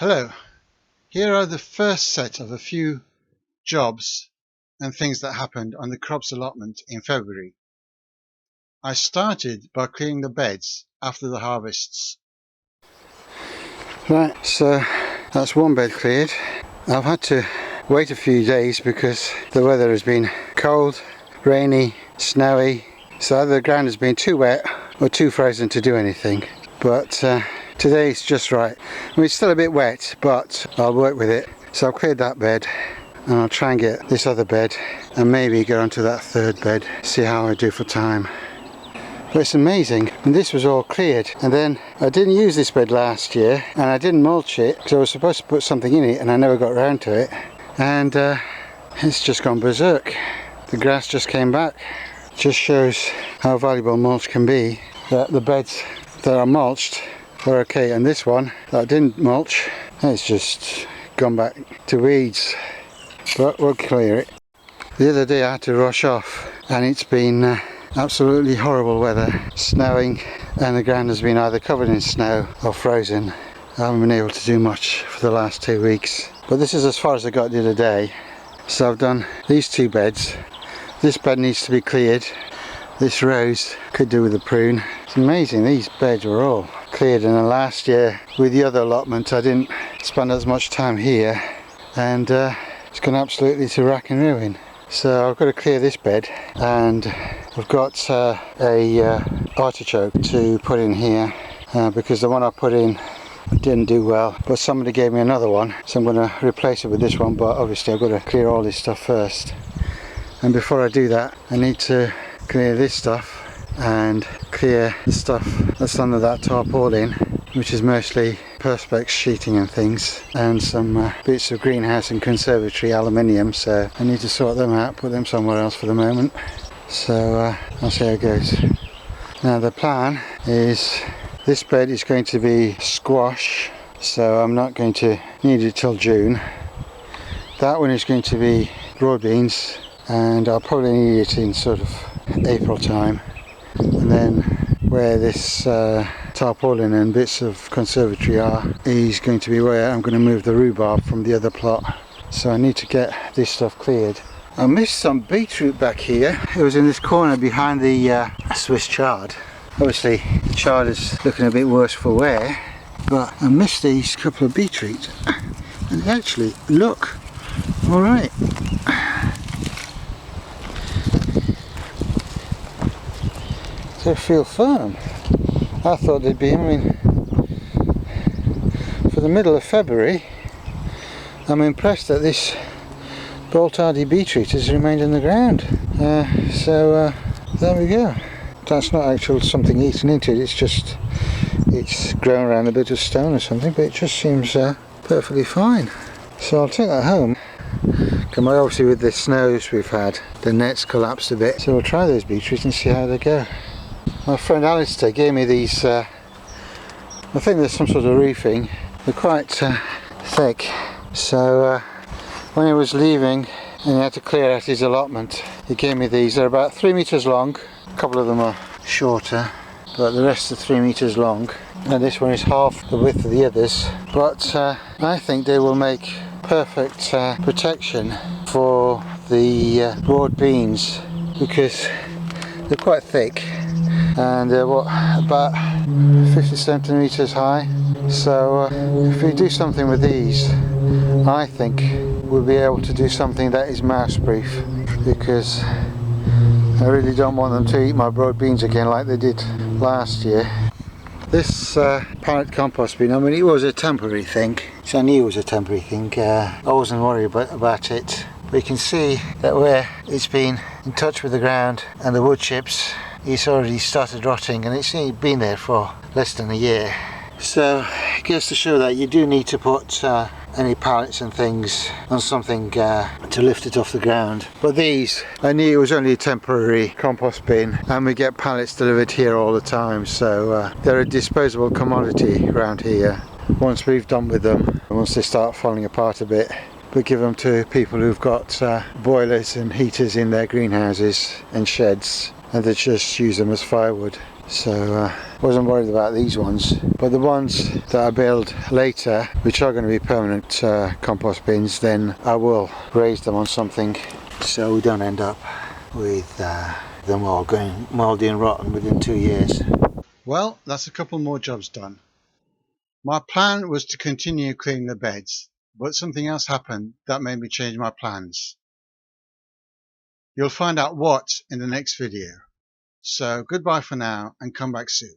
Hello, here are the first set of a few jobs and things that happened on the crops allotment in February. I started by clearing the beds after the harvests. Right, so that's one bed cleared. I've had to wait a few days because the weather has been cold, rainy, snowy, so either the ground has been too wet or too frozen to do anything. But today it's just right. I mean, it's still a bit wet, but I'll work with it. So I've cleared that bed and I'll try and get this other bed and maybe get onto that third bed, see how I do for time. But it's amazing. And this was all cleared, and then I didn't use this bed last year and I didn't mulch it because I was supposed to put something in it and I never got around to it, and it's just gone berserk. The grass just came back. Just shows how valuable mulch can be, that the beds that are mulched were okay, and this one that I didn't mulch, it's just gone back to weeds, but we'll clear it. The other day I had to rush off and it's been absolutely horrible weather, snowing, and the ground has been either covered in snow or frozen. I haven't been able to do much for the last 2 weeks, but this is as far as I got the other day. So I've done these two beds. This bed needs to be cleared. This rose could do with a prune. It's amazing, these beds were all cleared, and then last year with the other allotment I didn't spend as much time here, and it's gone absolutely to rack and ruin. So I've got to clear this bed, and I've got a artichoke to put in here because the one I put in didn't do well, but somebody gave me another one, so I'm going to replace it with this one. But obviously I've got to clear all this stuff first, and before I do that I need to clear this stuff and clear the stuff that's under that tarpaulin, which is mostly perspex sheeting and things, and some bits of greenhouse and conservatory aluminium, so I need to sort them out, put them somewhere else for the moment. So I'll see how it goes. Now the plan is this bed is going to be squash, so I'm not going to need it till June. That one is going to be broad beans, and I'll probably need it in sort of April time. And then where this tarpaulin and bits of conservatory are is going to be where I'm going to move the rhubarb from the other plot. So I need to get this stuff cleared. I missed some beetroot back here. It was in this corner behind the Swiss chard. Obviously the chard is looking a bit worse for wear, but I missed these couple of beetroots, and they actually look alright. They feel firm. I thought they'd be, for the middle of February, I'm impressed that this bolt-hardy beetroot has remained in the ground. So there we go. That's not actually something eaten into it, it's grown around a bit of stone or something, but it just seems perfectly fine. So I'll take that home. Obviously with the snows we've had, the net's collapsed a bit, so we'll try those beetroots and see how they go. My friend Alistair gave me these, I think there's some sort of roofing. They're quite thick, so when he was leaving and he had to clear out his allotment, he gave me these. They're about 3 meters long. A couple of them are shorter, but the rest are 3 meters long, and this one is half the width of the others. But I think they will make perfect protection for the broad beans, because they're quite thick, and they're about 50 centimeters high. So if we do something with these, I think we'll be able to do something that is mouse proof, because I really don't want them to eat my broad beans again like they did last year. This pallet compost bin, it was a temporary thing, so I knew it was a temporary thing. I wasn't worried about it, but you can see that where it's been in touch with the ground and the wood chips, it's already started rotting, and it's been there for less than a year. So it goes to show that you do need to put any pallets and things on something to lift it off the ground. But these, I knew it was only a temporary compost bin, and we get pallets delivered here all the time, so they're a disposable commodity around here. Once we've done with them, once they start falling apart a bit, we give them to people who've got boilers and heaters in their greenhouses and sheds, and to just use them as firewood. So wasn't worried about these ones, but the ones that I build later, which are going to be permanent compost bins, then I will raise them on something so we don't end up with them all going mouldy and rotten within 2 years. Well, that's a couple more jobs done. My plan was to continue cleaning the beds, but something else happened that made me change my plans. You'll find out what in the next video. So goodbye for now and come back soon.